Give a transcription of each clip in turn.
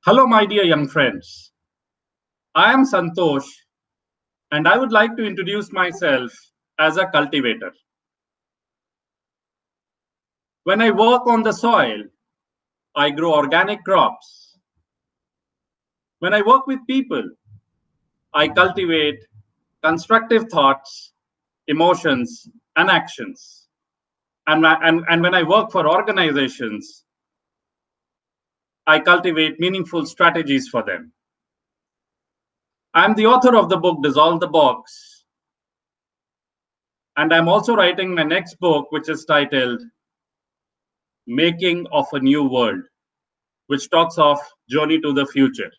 Hello, my dear young friends. I am Santosh, and I would like to introduce myself as a cultivator. When I work on the soil, I grow organic crops. When I work with people, I cultivate constructive thoughts, emotions, and actions. And when I work for organizations, I cultivate meaningful strategies for them. I'm the author of the book Dissolve the Box, and I'm also writing my next book, which is titled Making of a New World, which talks of journey to the future.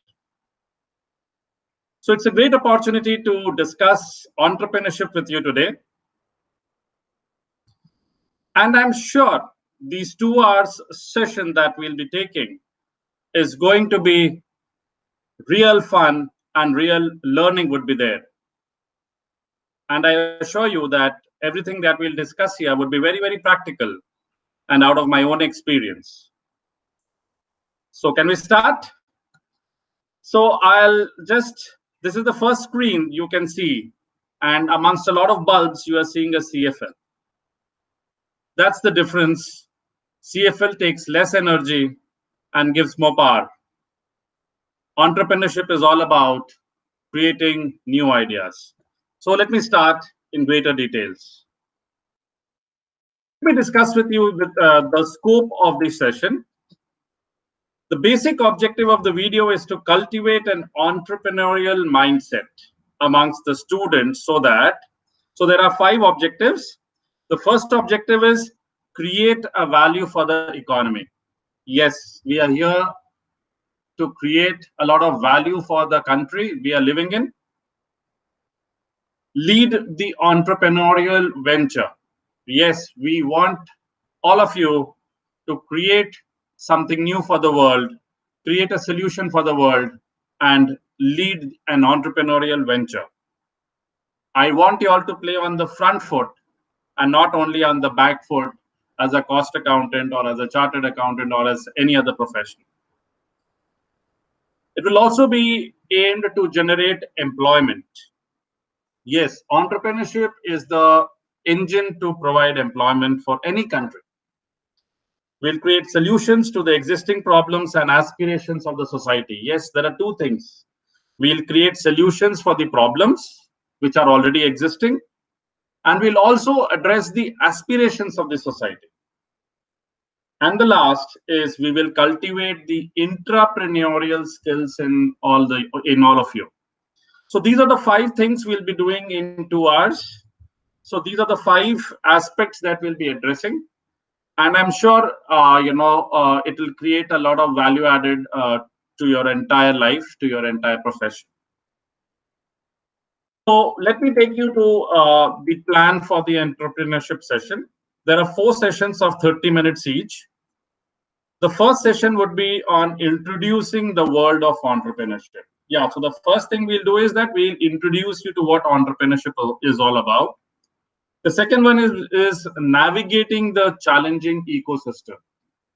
So it's a great opportunity to discuss entrepreneurship with you today. And I'm sure these 2 hours session that we'll be taking is going to be real fun and real learning would be there. And I assure you that everything that we'll discuss here would be very, very practical and out of my own experience. So can we start? So this is the first screen you can see. And amongst a lot of bulbs, you are seeing a CFL. That's the difference. CFL takes less energy and gives more power. Entrepreneurship is all about creating new ideas. So let me start in greater details. Let me discuss with you the scope of this session. The basic objective of the video is to cultivate an entrepreneurial mindset amongst the students so there are 5 objectives. The first objective is create a value for the economy. Yes, we are here to create a lot of value for the country we are living in. Lead the entrepreneurial venture. Yes, we want all of you to create something new for the world, create a solution for the world, and lead an entrepreneurial venture. I want you all to play on the front foot and not only on the back foot as a cost accountant or as a chartered accountant or as any other profession. It will also be aimed to generate employment. Yes, entrepreneurship is the engine to provide employment for any country. We'll create solutions to the existing problems and aspirations of the society. Yes, there are 2 things. We'll create solutions for the problems which are already existing, and we'll also address the aspirations of the society. And the last is we will cultivate the intrapreneurial skills in all of you. So these are the 5 things we'll be doing in 2 hours. So these are the 5 aspects that we'll be addressing. And I'm sure, it will create a lot of value added to your entire life, to your entire profession. So let me take you to the plan for the entrepreneurship session. There are 4 sessions of 30 minutes each. The first session would be on introducing the world of entrepreneurship. Yeah, so the first thing we'll do is that we'll introduce you to what entrepreneurship is all about. The second one is navigating the challenging ecosystem.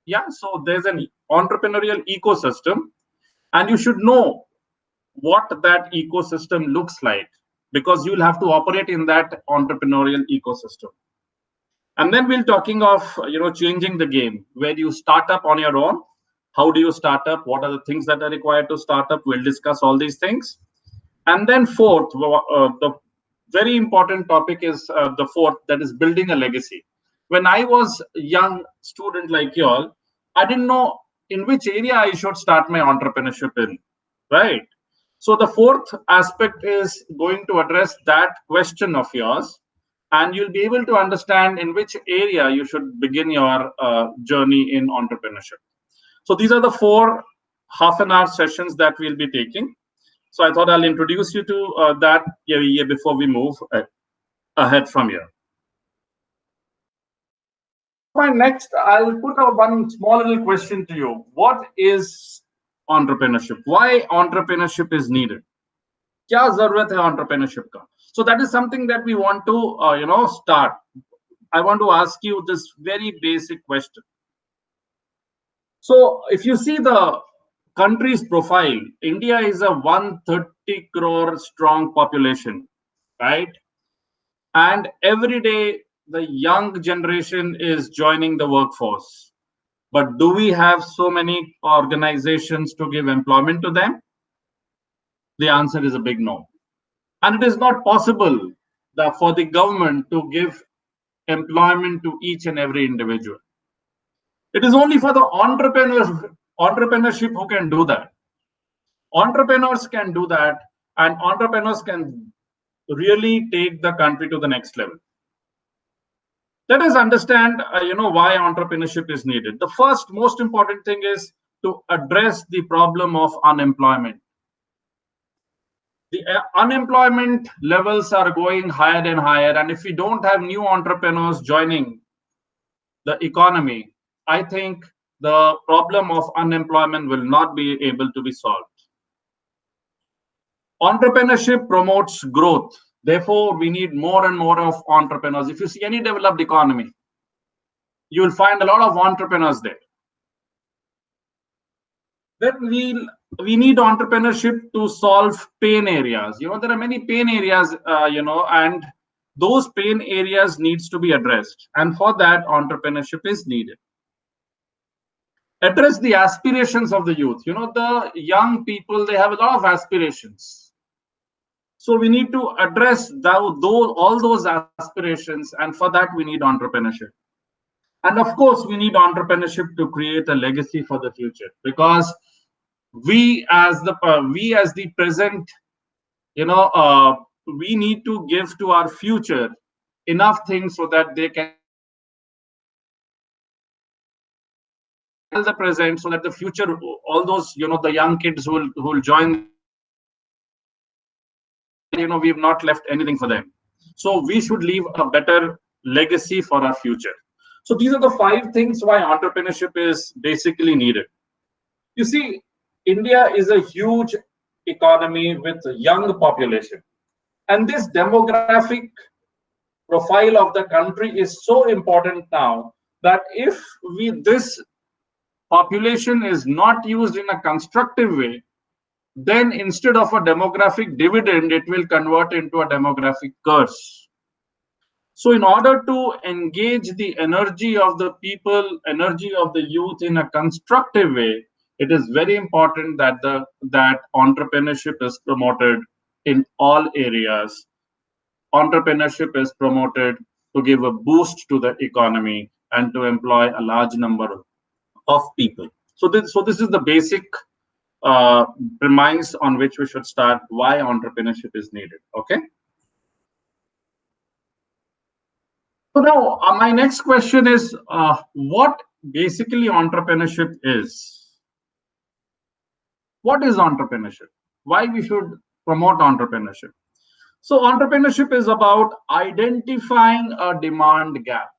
Yeah, so there's an entrepreneurial ecosystem, and you should know what that ecosystem looks like because you'll have to operate in that entrepreneurial ecosystem. And then we're talking of changing the game. Where do you start up on your own? How do you start up? What are the things that are required to start up? We'll discuss all these things. And then fourth, the very important topic is the fourth, that is building a legacy. When I was a young student like you all, I didn't know in which area I should start my entrepreneurship in, right? So the fourth aspect is going to address that question of yours, and you'll be able to understand in which area you should begin your journey in entrepreneurship. So these are the 4 half-an-hour sessions that we'll be taking. So I thought I'll introduce you to that before we move ahead from here. Next, I'll put out one small little question to you. What is entrepreneurship? Why entrepreneurship is needed? क्या जरूरत है entrepreneurship का? So that is something that we want to start. I want to ask you this very basic question. So if you see the country's profile, India is a 130 crore strong population, right? And every day the young generation is joining the workforce. But do we have so many organizations to give employment to them? The answer is a big no. And it is not possible that for the government to give employment to each and every individual. It is only for the entrepreneurship who can do that. Entrepreneurs can do that, and entrepreneurs can really take the country to the next level. Let us understand, why entrepreneurship is needed. The first most important thing is to address the problem of unemployment. The unemployment levels are going higher and higher, and if we don't have new entrepreneurs joining the economy, I think the problem of unemployment will not be able to be solved. Entrepreneurship promotes growth. Therefore, we need more and more of entrepreneurs. If you see any developed economy, you will find a lot of entrepreneurs there. Then we need entrepreneurship to solve pain areas. There are many pain areas, and those pain areas needs to be addressed. And for that, entrepreneurship is needed. Address the aspirations of the youth. The young people, they have a lot of aspirations. So we need to address all those aspirations, and for that we need entrepreneurship. And of course, we need entrepreneurship to create a legacy for the future, because we as the present, we need to give to our future enough things so that they can tell the present, so that the future, all those, the young kids who will join, we've not left anything for them. So we should leave a better legacy for our future. So these are the 5 things why entrepreneurship is basically needed. You see, India is a huge economy with a young population. And this demographic profile of the country is so important now that if this population is not used in a constructive way, then instead of a demographic dividend, it will convert into a demographic curse. So in order to engage the energy of the people, energy of the youth in a constructive way, it is very important that entrepreneurship is promoted in all areas. Entrepreneurship is promoted to give a boost to the economy and to employ a large number of people. So this is the basic premise on which we should start why entrepreneurship is needed. Okay. So now my next question is, what basically entrepreneurship is? What is entrepreneurship? Why we should promote entrepreneurship? So entrepreneurship is about identifying a demand gap.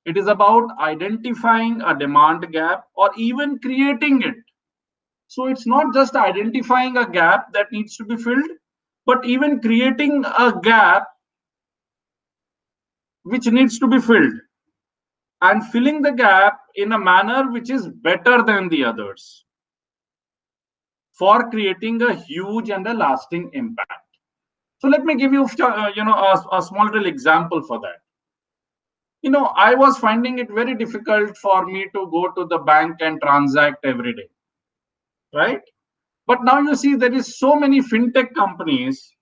It is about identifying a demand gap or even creating it. So it's not just identifying a gap that needs to be filled, but even creating a gap which needs to be filled, and filling the gap in a manner which is better than the others, for creating a huge and a lasting impact. So let me give you a small little example for that. I was finding it very difficult for me to go to the bank and transact every day, right? But now you see there is so many fintech companies.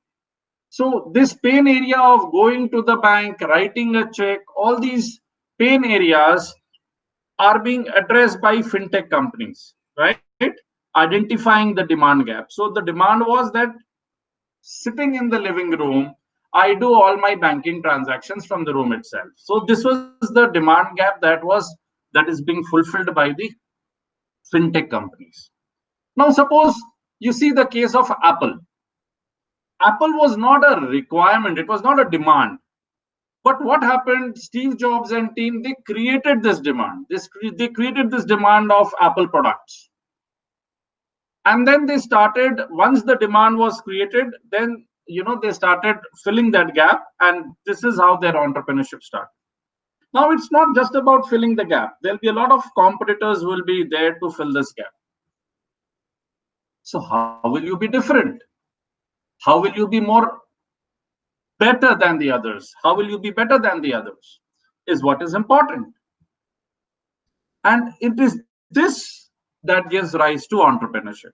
So this pain area of going to the bank, writing a check, all these pain areas are being addressed by fintech companies, right? Identifying the demand gap. So the demand was that sitting in the living room, I do all my banking transactions from the room itself. So this was the demand gap that is being fulfilled by the fintech companies. Now suppose you see the case of Apple. Apple was not a requirement, it was not a demand. But what happened? Steve Jobs and team, they created this demand. They created this demand of Apple products. And then they started, once the demand was created, then they started filling that gap. And this is how their entrepreneurship started. Now, it's not just about filling the gap. There'll be a lot of competitors who will be there to fill this gap. So how will you be different? How will you be more better than the others? How will you be better than the others? Is what is important. And it is this that gives rise to entrepreneurship.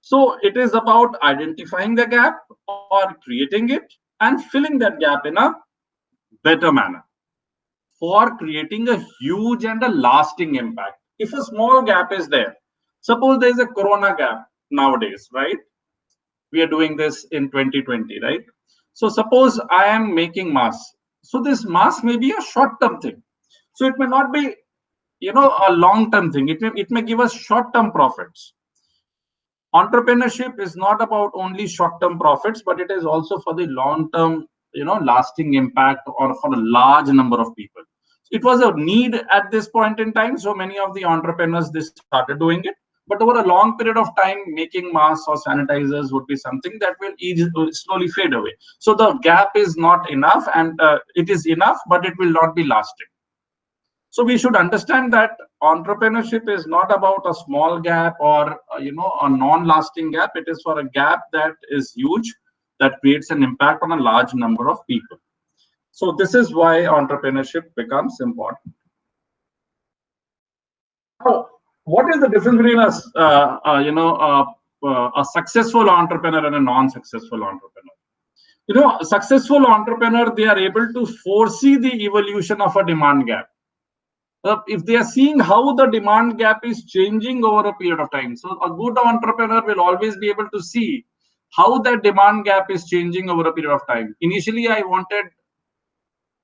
So it is about identifying the gap or creating it and filling that gap in a better manner for creating a huge and a lasting impact. If a small gap is there, suppose there is a corona gap nowadays, right? We are doing this in 2020, right? So suppose I am making masks. So this mask may be a short-term thing. So it may not be, a long-term thing. It may give us short-term profits. Entrepreneurship is not about only short-term profits, but it is also for the long-term, lasting impact or for a large number of people. It was a need at this point in time, so many of the entrepreneurs they started doing it. But over a long period of time, making masks or sanitizers would be something that will slowly fade away. So the gap is not enough, and it is enough, but it will not be lasting. So we should understand that entrepreneurship is not about a small gap or a non-lasting gap. It is for a gap that is huge, that creates an impact on a large number of people. So this is why entrepreneurship becomes important. Now, what is the difference between a successful entrepreneur and a non-successful entrepreneur? A successful entrepreneur, they are able to foresee the evolution of a demand gap. If they are seeing how the demand gap is changing over a period of time. So a good entrepreneur will always be able to see how that demand gap is changing over a period of time. Initially, I wanted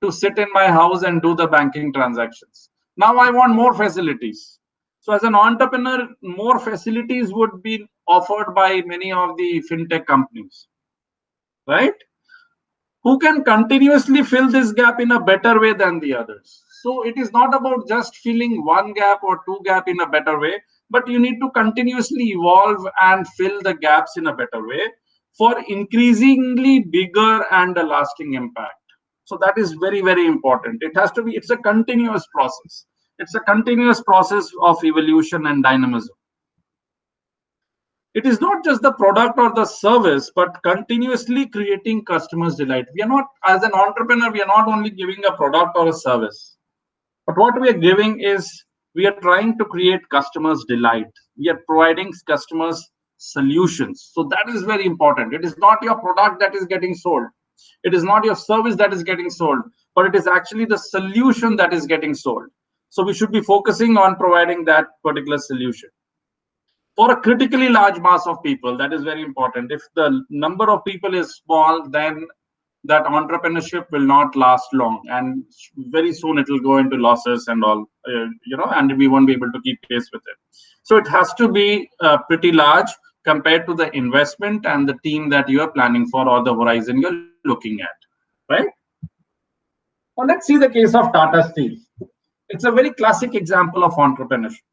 to sit in my house and do the banking transactions. Now I want more facilities. So as an entrepreneur, more facilities would be offered by many of the fintech companies, right? Who can continuously fill this gap in a better way than the others. So it is not about just filling one gap or two gap in a better way, but you need to continuously evolve and fill the gaps in a better way for increasingly bigger and a lasting impact. So that is very, very important. It's a continuous process. It's a continuous process of evolution and dynamism. It is not just the product or the service, but continuously creating customers' delight. We are not, as an entrepreneur, we are not only giving a product or a service, but what we are giving is we are trying to create customers' delight. We are providing customers solutions. So that is very important. It is not your product that is getting sold. It is not your service that is getting sold, but it is actually the solution that is getting sold. So we should be focusing on providing that particular solution. For a critically large mass of people, that is very important. If the number of people is small, then that entrepreneurship will not last long, and very soon it will go into losses and all, and we won't be able to keep pace with it. So it has to be pretty large compared to the investment and the team that you are planning for or the horizon you're looking at, right? Now let's see the case of Tata Steel. It's a very classic example of entrepreneurship.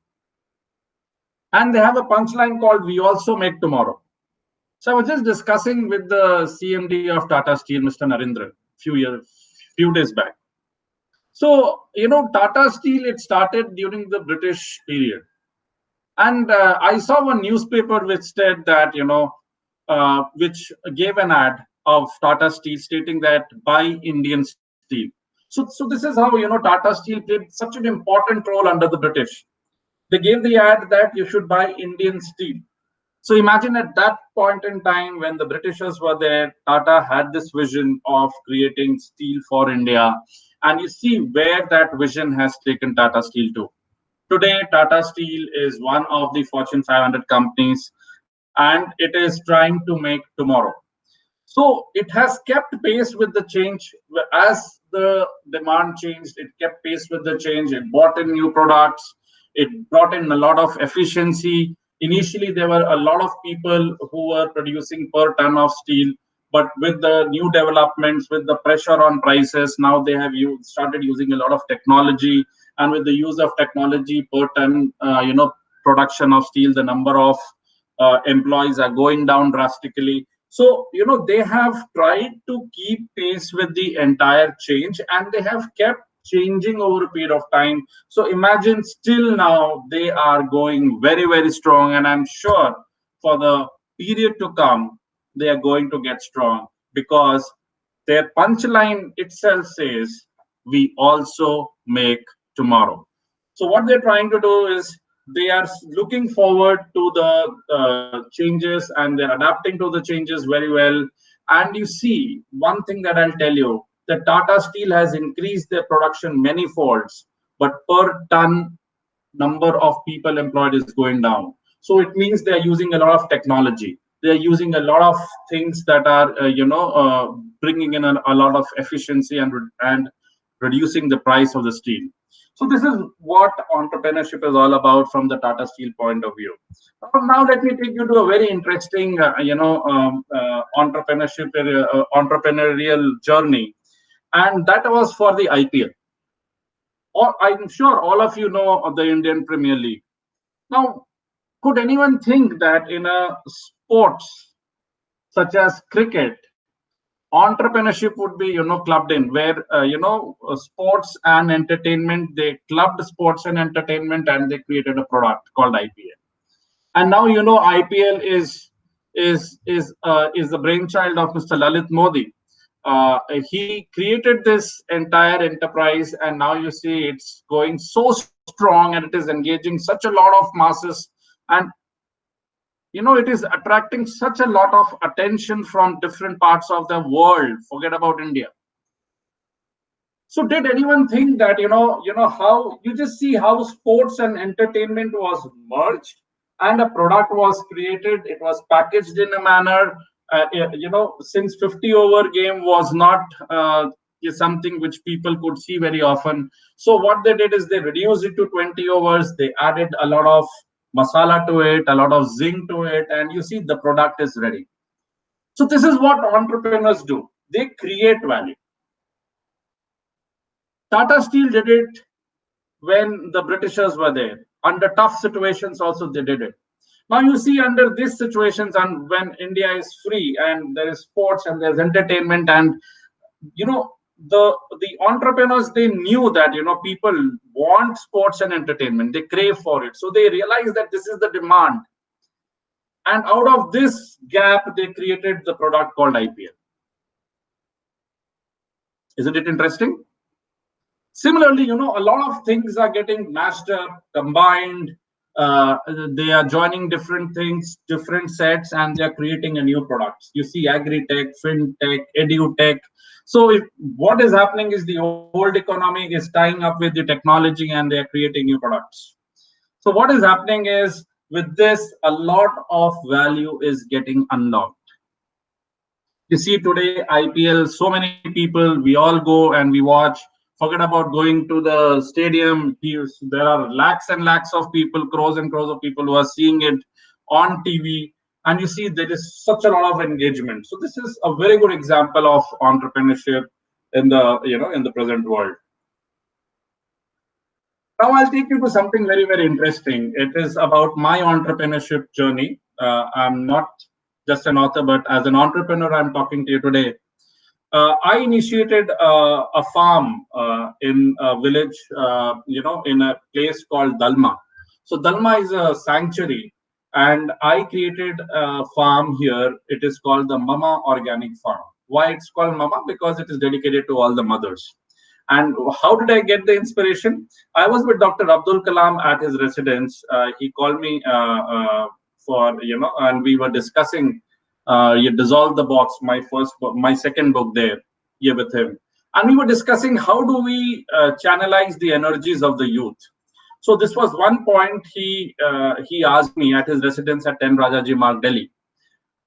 And they have a punchline called "We also make tomorrow." So I was just discussing with the CMD of Tata Steel, Mr. Narendra, few days back. So, Tata Steel, it started during the British period. And I saw one newspaper which said that, which gave an ad of Tata Steel stating that buy Indian steel. So this is how, Tata Steel played such an important role under the British. They gave the ad that you should buy Indian steel. So imagine at that point in time when the Britishers were there, Tata had this vision of creating steel for India. And you see where that vision has taken Tata Steel to. Today, Tata Steel is one of the Fortune 500 companies, and it is trying to make tomorrow. So it has kept pace with the change. As the demand changed, it kept pace with the change. It brought in new products. It brought in a lot of efficiency. Initially, there were a lot of people who were producing per ton of steel, but with the new developments, with the pressure on prices, now they have started using a lot of technology. And with the use of technology per ton, production of steel, the number of employees are going down drastically. So, they have tried to keep pace with the entire change, and they have kept changing over a period of time. So imagine still now they are going very, very strong. And I'm sure for the period to come, they are going to get strong because their punchline itself says, we also make tomorrow. So what they're trying to do is they are looking forward to the changes and they're adapting to the changes very well. And you see, one thing that I'll tell you, that Tata Steel has increased their production many folds, but per ton number of people employed is going down. So it means they are using a lot of technology. They are using a lot of things that are, bringing in a lot of efficiency and reducing the price of the steel. So this is what entrepreneurship is all about from the Tata Steel point of view. Now let me take you to a very interesting, entrepreneurial journey, and that was for the IPL. Or I'm sure all of you know of the Indian Premier League. Now, could anyone think that in a sports such as cricket, entrepreneurship would be clubbed in, where sports and entertainment, they clubbed sports and entertainment and they created a product called IPL. And now IPL is the brainchild of Mr. Lalit Modi. He created this entire enterprise, and now you see it's going so strong and it is engaging such a lot of masses, and it is attracting such a lot of attention from different parts of the world. Forget about India. So did anyone think that how you just see how sports and entertainment was merged and a product was created? It was packaged in a manner, since 50 over game was not is something which people could see very often. So what they did is they reduced it to 20 overs. They added a lot of masala to it, a lot of zing to it, and you see the product is ready. So this is what entrepreneurs do. They create value. Tata Steel did it when the Britishers were there. Under tough situations also they did it. Now you see under these situations, and when India is free and there is sports and there's entertainment, and the entrepreneurs, they knew that people want sports and entertainment, they crave for it. So they realized that this is the demand. And out of this gap, they created the product called IPL. Isn't it interesting? Similarly, a lot of things are getting mashed up, combined. They are joining different things, different sets, and they are creating a new product. You see agri-tech, fintech, edu-tech. So what is happening is the old economy is tying up with the technology and they are creating new products. So what is happening is with this, a lot of value is getting unlocked. You see today, IPL, so many people, we all go and we watch. Forget about going to the stadium. There are lakhs and lakhs of people, crores and crores of people who are seeing it on TV. And you see there is such a lot of engagement. So this is a very good example of entrepreneurship in the present world. Now I'll take you to something very, very interesting. It is about my entrepreneurship journey. I'm not just an author, but as an entrepreneur, I'm talking to you today. I initiated a farm in a village, in a place called Dalma. So Dalma is a sanctuary, and I created a farm here. It is called the Mama Organic Farm. Why it's called Mama? Because it is dedicated to all the mothers. And how did I get the inspiration? I was with Dr. Abdul Kalam at his residence. He called me and we were discussing You Dissolve the Box, my second book there, here with him. And we were discussing how do we channelize the energies of the youth. So this was one point he asked me at his residence at 10 Rajaji Marg, Delhi.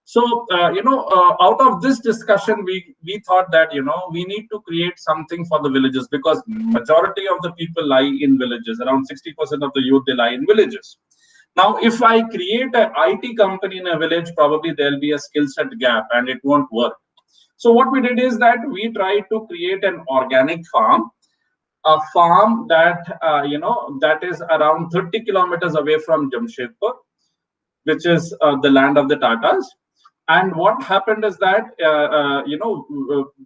So, out of this discussion, we thought that, we need to create something for the villages, because majority of the people lie in villages. Around 60% of the youth, they lie in villages. Now, if I create an IT company in a village, probably there'll be a skill set gap and it won't work. So what we did is that we tried to create an organic farm, a farm that, that is around 30 kilometers away from Jamshedpur, which is the land of the Tatas. And what happened is that,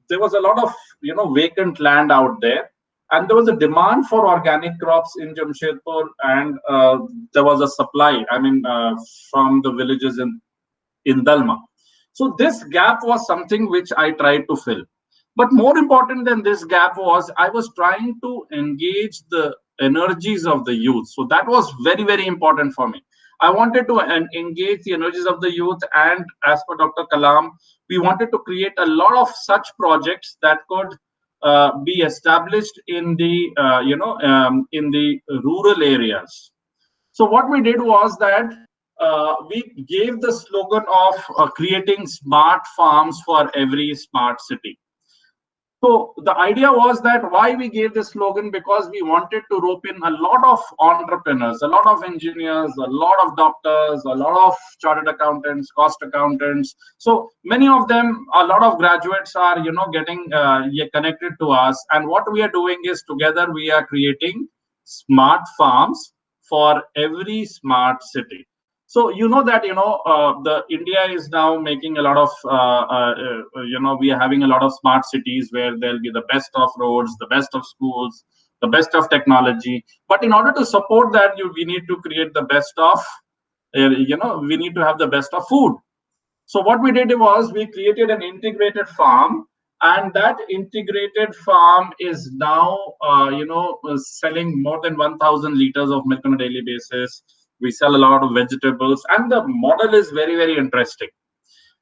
there was a lot of, vacant land out there. And there was a demand for organic crops in Jamshedpur, and there was a supply, from the villages in Dalma. So this gap was something which I tried to fill. But more important than this gap was I was trying to engage the energies of the youth. So that was very, very important for me. I wanted to engage the energies of the youth, and as per Dr. Kalam, we wanted to create a lot of such projects that could be established in the in the rural areas. So what we did was that we gave the slogan of creating smart farms for every smart city. So the idea was that why we gave this slogan, because we wanted to rope in a lot of entrepreneurs, a lot of engineers, a lot of doctors, a lot of chartered accountants, cost accountants. So many of them, a lot of graduates are, getting connected to us. And what we are doing is together we are creating smart farms for every smart city. So that the India is now making a lot of we are having a lot of smart cities where there'll be the best of roads, the best of schools, the best of technology. But in order to support that, we need to create the best of we need to have the best of food. So what we did was we created an integrated farm, and that integrated farm is now selling more than 1,000 liters of milk on a daily basis. We sell a lot of vegetables, and the model is very, very interesting.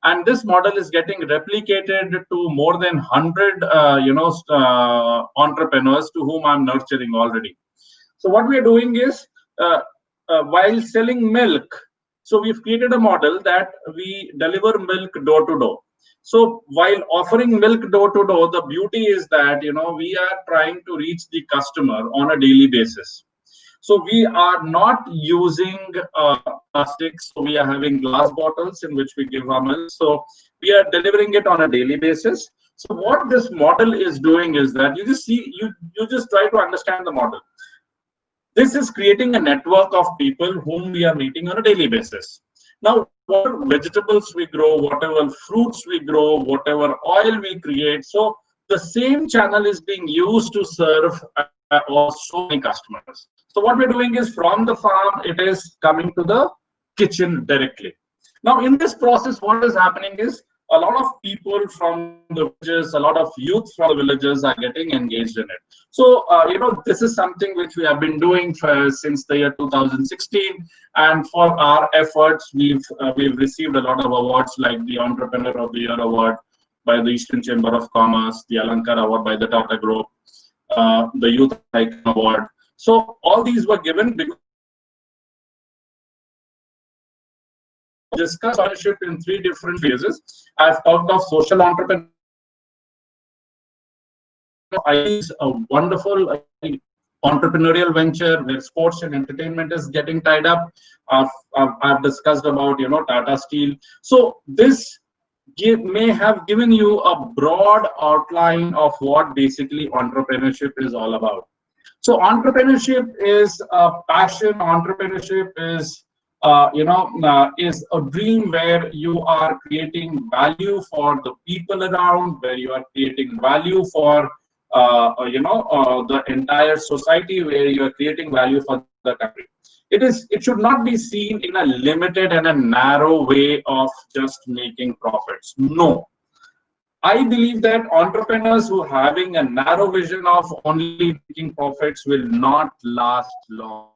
And this model is getting replicated to more than 100 entrepreneurs to whom I'm nurturing already. So what we are doing is while selling milk, so we've created a model that we deliver milk door to door. So while offering milk door to door, the beauty is that we are trying to reach the customer on a daily basis. So we are not using plastics. So we are having glass bottles in which we give our milk. So we are delivering it on a daily basis. So what this model is doing is that you just try to understand the model. This is creating a network of people whom we are meeting on a daily basis. Now, whatever vegetables we grow, whatever fruits we grow, whatever oil we create, so the same channel is being used to serve so many customers. So what we're doing is from the farm, it is coming to the kitchen directly. Now, in this process, what is happening is a lot of people from the villages, a lot of youth from the villages are getting engaged in it. So, this is something which we have been doing since the year 2016. And for our efforts, we've received a lot of awards like the Entrepreneur of the Year award by the Eastern Chamber of Commerce, the Alankar award by the Tata Group, the Youth Icon award. So all these were given because discuss entrepreneurship in 3 different phases. I've talked of social entrepreneurship. Is a wonderful entrepreneurial venture where sports and entertainment is getting tied up. I've discussed about Tata Steel. So this may have given you a broad outline of what basically entrepreneurship is all about. So entrepreneurship is a passion. Entrepreneurship is is a dream where you are creating value for the people around, where you are creating value for the entire society, where you are creating value for the country. It should not be seen in a limited and a narrow way of just making profits. No. I believe that entrepreneurs who are having a narrow vision of only making profits will not last long.